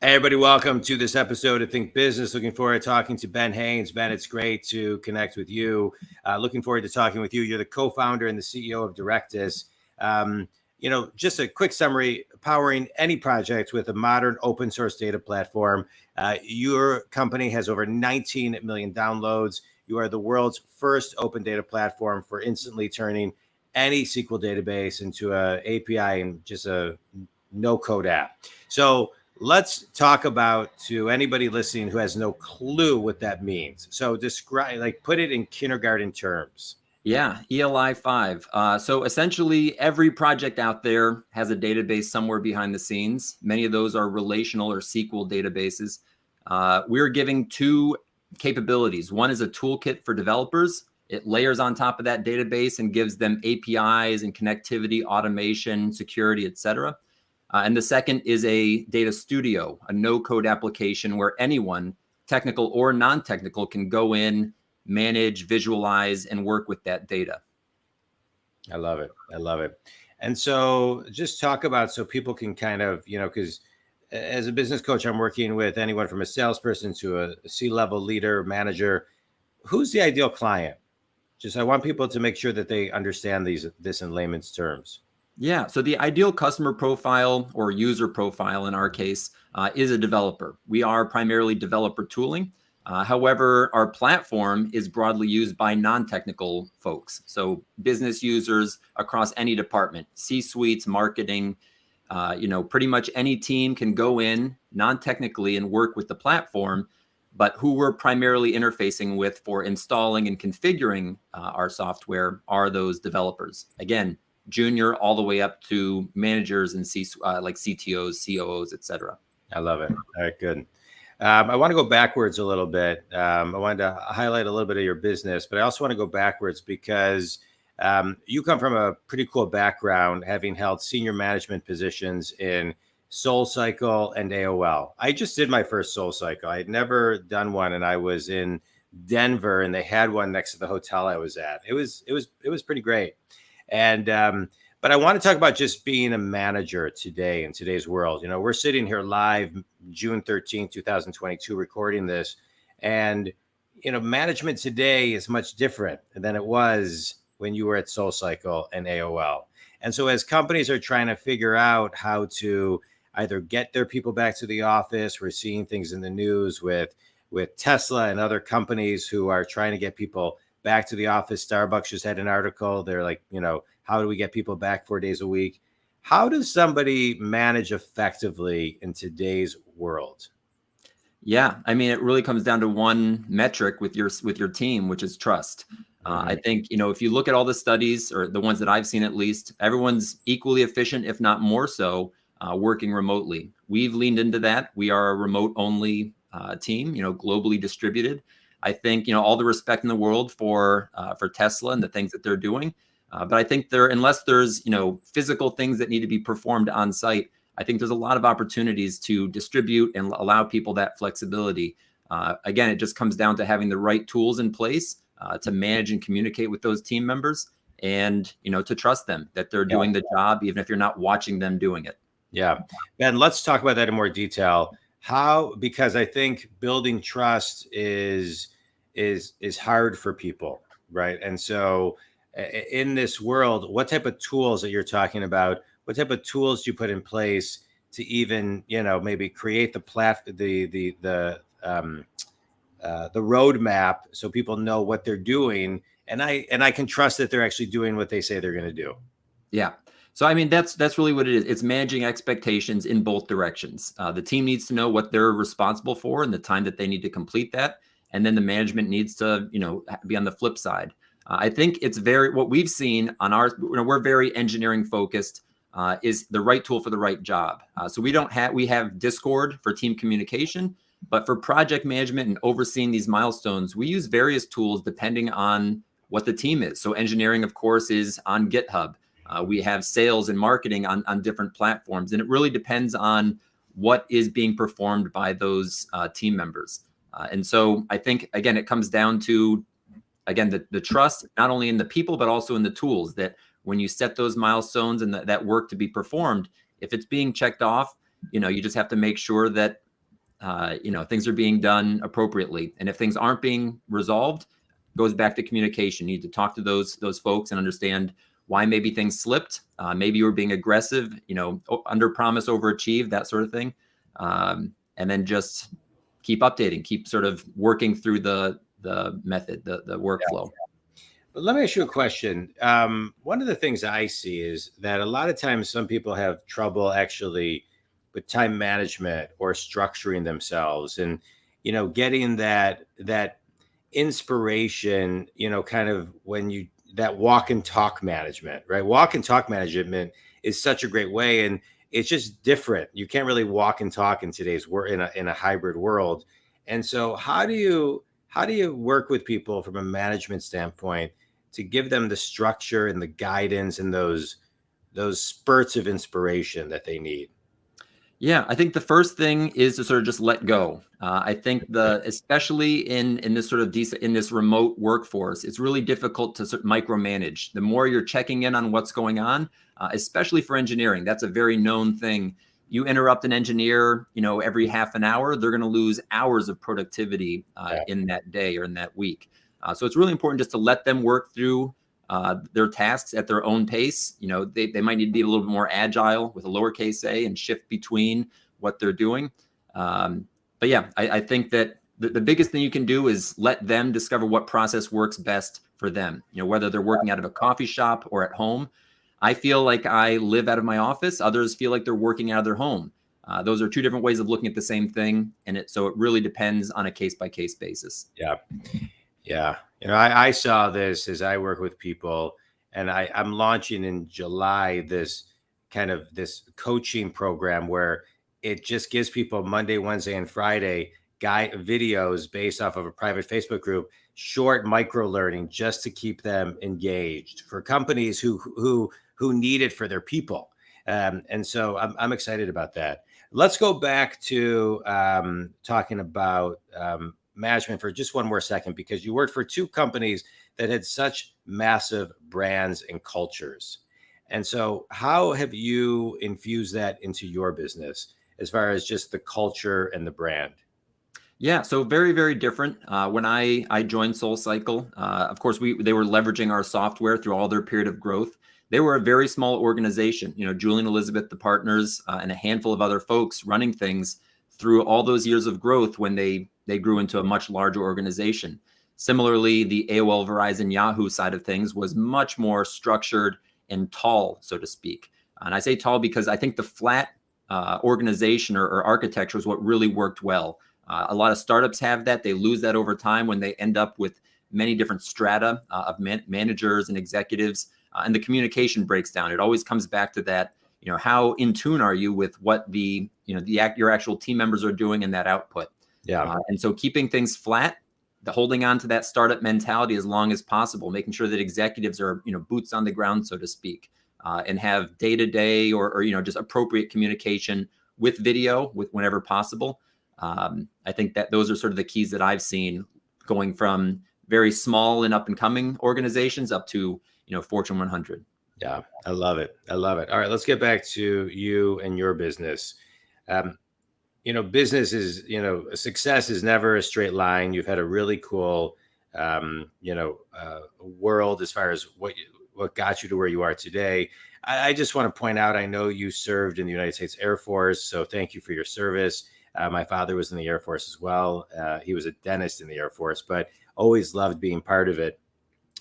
Hey, everybody, welcome to this episode of Think Business. Looking forward to talking to Ben Haynes. Ben, it's great to connect with you. Looking forward to talking with you. You're the co-founder and the CEO of Directus. Just a quick summary, powering any project with a modern open source data platform. Your company has over 19 million downloads. You are the world's first open data platform for instantly turning any SQL database into an API and just a no-code app. So let's talk about, to anybody listening who has no clue what that means. So describe, put it in kindergarten terms. Yeah, ELI 5. So essentially, every project out there has a database somewhere behind the scenes. Many of those are relational or SQL databases. We're giving two capabilities. One is a toolkit for developers. It layers on top of that database and gives them APIs and connectivity, automation, security, etc. And the second is a data studio, a no-code application where anyone, technical or non-technical, can go in, manage, visualize, and work with that data. I love it. And so just talk about, so people can kind of, because as a business coach, I'm working with anyone from a salesperson to a C-level leader, manager. Who's the ideal client? I want people to make sure that they understand this in layman's terms. Yeah, so the ideal customer profile, or user profile in our case, is a developer. We are primarily developer tooling. However, our platform is broadly used by non-technical folks. So business users across any department, C-suites, marketing, pretty much any team can go in non-technically and work with the platform, but who we're primarily interfacing with for installing and configuring our software are those developers. Again, junior all the way up to managers and like CTOs, COOs, etc. I love it. All right, good. I want to go backwards a little bit. I wanted to highlight a little bit of your business, but I also want to go backwards because you come from a pretty cool background, having held senior management positions in SoulCycle and AOL. I just did my first SoulCycle. I had never done one, and I was in Denver, and they had one next to the hotel I was at. It was pretty great. And but I want to talk about just being a manager today in today's world. We're sitting here live June 13th, 2022, recording this. And, management today is much different than it was when you were at SoulCycle and AOL. And so as companies are trying to figure out how to either get their people back to the office, we're seeing things in the news with Tesla and other companies who are trying to get people back to the office. Starbucks just had an article. They're like, how do we get people back 4 days a week? How does somebody manage effectively in today's world? Yeah, I mean, it really comes down to one metric with your team, which is trust. I think, if you look at all the studies, or the ones that I've seen at least, everyone's equally efficient, if not more so, working remotely. We've leaned into that. We are a remote-only team, globally distributed. I think, all the respect in the world for Tesla and the things that they're doing. But I think unless there's, physical things that need to be performed on site, I think there's a lot of opportunities to distribute and allow people that flexibility. Again, it just comes down to having the right tools in place to manage and communicate with those team members, and, to trust them that they're doing the job, even if you're not watching them doing it. Yeah. Ben, let's talk about that in more detail. Because I think building trust is hard for people, right? And so in this world, what type of tools that you're talking about, what type of tools do you put in place to even, maybe create the roadmap so people know what they're doing, and I can trust that they're actually doing what they say they're going to do? Yeah. So, I mean, that's really what it is. It's managing expectations in both directions. The team needs to know what they're responsible for and the time that they need to complete that. And then the management needs to, be on the flip side. I think it's what we've seen on we're very engineering focused, is the right tool for the right job. So we have Discord for team communication, but for project management and overseeing these milestones, we use various tools depending on what the team is. So engineering, of course, is on GitHub. We have sales and marketing on different platforms, and it really depends on what is being performed by those team members. And so I think, again, it comes down to, the trust, not only in the people, but also in the tools, that when you set those milestones and that work to be performed, if it's being checked off, you just have to make sure that things are being done appropriately. And if things aren't being resolved, goes back to communication. You need to talk to those folks and understand why maybe things slipped. Maybe you were being aggressive, under promise, overachieve, that sort of thing. And then just keep updating, keep sort of working through the method, the workflow. But let me ask you a question. One of the things I see is that a lot of times some people have trouble actually with time management or structuring themselves, and getting that inspiration, kind of when that walk and talk management, right? Walk and talk management is such a great way, and it's just different. You can't really walk and talk in today's world, in a hybrid world. And so how do you work with people from a management standpoint to give them the structure and the guidance and those spurts of inspiration that they need? Yeah, I think the first thing is to sort of just let go. I think especially in this sort of in this remote workforce, it's really difficult to sort of micromanage. The more you're checking in on what's going on, especially for engineering, that's a very known thing. You interrupt an engineer, every half an hour, they're going to lose hours of productivity in that day or in that week. So it's really important just to let them work through their tasks at their own pace. They might need to be a little bit more agile with a lowercase a and shift between what they're doing. But yeah, I think that the biggest thing you can do is let them discover what process works best for them. Whether they're working out of a coffee shop or at home. I feel like I live out of my office. Others feel like they're working out of their home. Those are two different ways of looking at the same thing. And so it really depends on a case-by-case basis. Yeah. Yeah. I saw this as I work with people, and I'm launching in July this coaching program where it just gives people Monday, Wednesday, and Friday videos based off of a private Facebook group, short micro learning, just to keep them engaged for companies who need it for their people. And so I'm excited about that. Let's go back to talking about management for just one more second, because you worked for two companies that had such massive brands and cultures. And so how have you infused that into your business as far as just the culture and the brand? Yeah, so very, very different. When I joined SoulCycle, of course, they were leveraging our software through all their period of growth. They were a very small organization, Julie and Elizabeth, the partners, and a handful of other folks running things through all those years of growth when they grew into a much larger organization. Similarly, the AOL, Verizon, Yahoo side of things was much more structured and tall, so to speak. And I say tall because I think the flat organization or architecture is what really worked well. A lot of startups have that. They lose that over time when they end up with many different strata of managers and executives, and the communication breaks down. It always comes back to that. How in tune are you with what your actual team members are doing and that output? Yeah. And so keeping things flat, holding on to that startup mentality as long as possible, making sure that executives are, boots on the ground, so to speak, and have day-to-day or just appropriate communication with video whenever possible. I think that those are sort of the keys that I've seen, going from very small and up and coming organizations up to, Fortune 100. Yeah, I love it. I love it. All right, let's get back to you and your business. Business is, success is never a straight line. You've had a really cool, world as far as what got you to where you are today. I just want to point out, I know you served in the United States Air Force, so thank you for your service. My father was in the Air Force as well. He was a dentist in the Air Force, but always loved being part of it.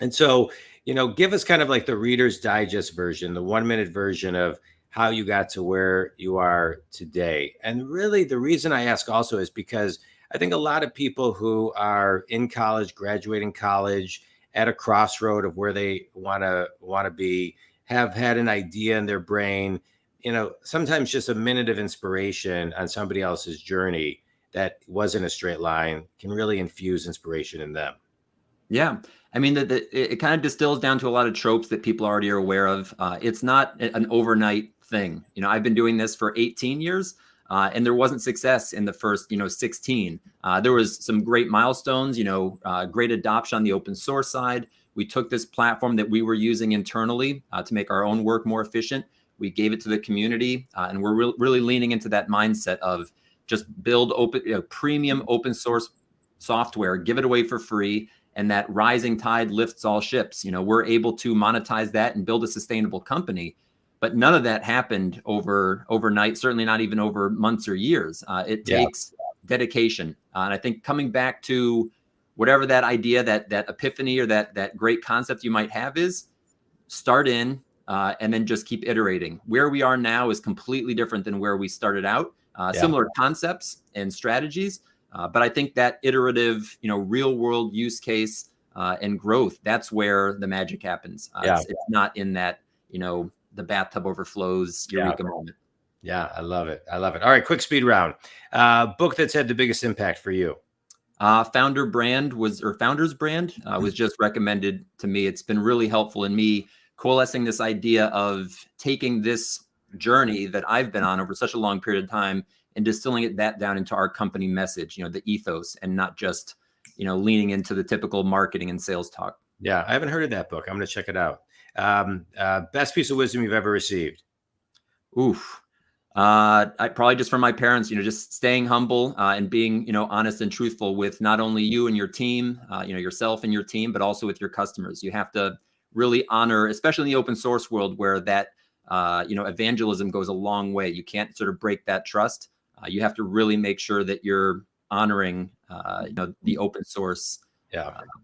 And so, give us kind of like the Reader's Digest version, the 1-minute version of how you got to where you are today. And really the reason I ask also is because I think a lot of people who are in college, graduating college, at a crossroad of where they want to be, have had an idea in their brain, sometimes just a minute of inspiration on somebody else's journey that wasn't a straight line can really infuse inspiration in them. Yeah. I mean, it kind of distills down to a lot of tropes that people already are aware of. It's not an overnight thing. I've been doing this for 18 years, and there wasn't success in the first, 16. There was some great milestones, great adoption on the open source side. We took this platform that we were using internally to make our own work more efficient. We gave it to the community, and we're really leaning into that mindset of just build premium open source software, give it away for free, and that rising tide lifts all ships. We're able to monetize that and build a sustainable company. But none of that happened overnight, certainly not even over months or years. It takes dedication. And I think coming back to whatever that idea, that epiphany or that great concept you might have is, start in and then just keep iterating. Where we are now is completely different than where we started out. Similar concepts and strategies. But I think that iterative, real world use case and growth, that's where the magic happens. It's not in that, the bathtub overflows eureka moment. Yeah, I love it. All right, quick speed round. Book that's had the biggest impact for you. Founder's Brand was just recommended to me. It's been really helpful in me coalescing this idea of taking this journey that I've been on over such a long period of time and distilling that down into our company message, the ethos, and not just, leaning into the typical marketing and sales talk. Yeah, I haven't heard of that book. I'm going to check it out. Best piece of wisdom you've ever received? I probably just from my parents, just staying humble and being, honest and truthful with not only you and your team, yourself and your team, but also with your customers. You have to really honor, especially in the open source world where that, evangelism goes a long way. You can't sort of break that trust. You have to really make sure that you're honoring, the open source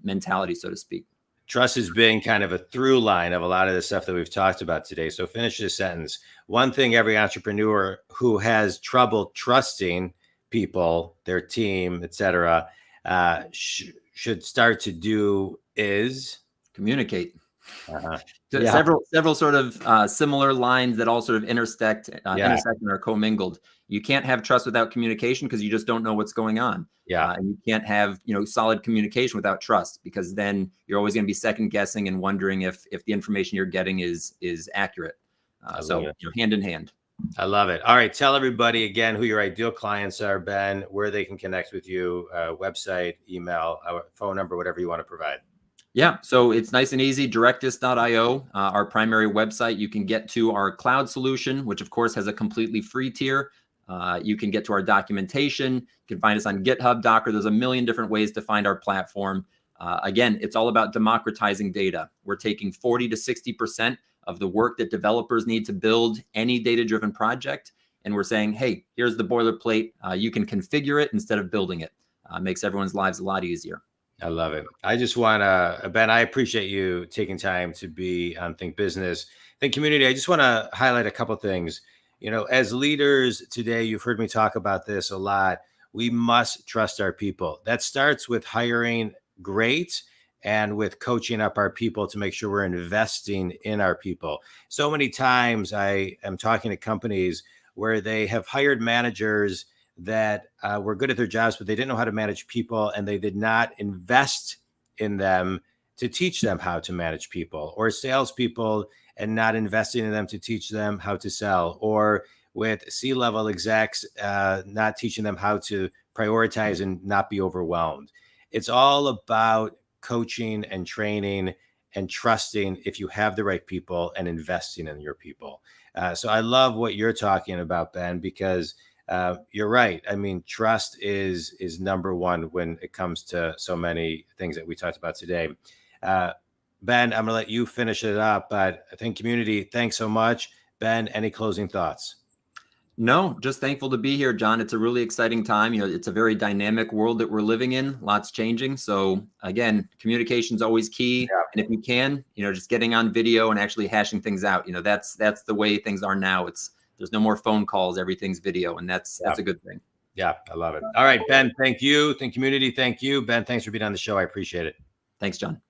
mentality, so to speak. Trust has been kind of a through line of a lot of the stuff that we've talked about today. So finish this sentence. One thing every entrepreneur who has trouble trusting people, their team, etc., should start to do is communicate. Several sort of similar lines that all sort of intersect and are commingled. You can't have trust without communication because you just don't know what's going on. And you can't have solid communication without trust, because then you're always going to be second guessing and wondering if the information you're getting is accurate. So hand in hand. I love it. All right, tell everybody again who your ideal clients are, Ben, where they can connect with you, website, email, phone number, whatever you want to provide. Yeah, so it's nice and easy. Directus.io, our primary website. You can get to our cloud solution, which of course has a completely free tier. You can get to our documentation. You can find us on GitHub, Docker. There's a million different ways to find our platform. Again, it's all about democratizing data. We're taking 40 to 60% of the work that developers need to build any data-driven project, and we're saying, hey, here's the boilerplate. You can configure it instead of building it. Makes everyone's lives a lot easier. I love it. I just want to, Ben, I appreciate you taking time to be on Think Business. Think Community, I just want to highlight a couple of things. As leaders today, you've heard me talk about this a lot. We must trust our people. That starts with hiring great and with coaching up our people to make sure we're investing in our people. So many times I am talking to companies where they have hired managers that were good at their jobs, but they didn't know how to manage people, and they did not invest in them to teach them how to manage people, or salespeople and not investing in them to teach them how to sell, or with C-level execs, not teaching them how to prioritize and not be overwhelmed. It's all about coaching and training and trusting if you have the right people and investing in your people. So I love what you're talking about, Ben, because you're right. I mean, trust is number one when it comes to so many things that we talked about today. Ben, I'm going to let you finish it up, but I think Community, thanks so much. Ben, any closing thoughts? No, just thankful to be here, John. It's a really exciting time. It's a very dynamic world that we're living in, lots changing. So again, communication is always key. Yeah. And if you can, just getting on video and actually hashing things out, that's the way things are now. There's no more phone calls, everything's video, and that's a good thing. Yeah, I love it. All right, Ben, thank you. Think Community, thank you. Ben, thanks for being on the show. I appreciate it. Thanks, John.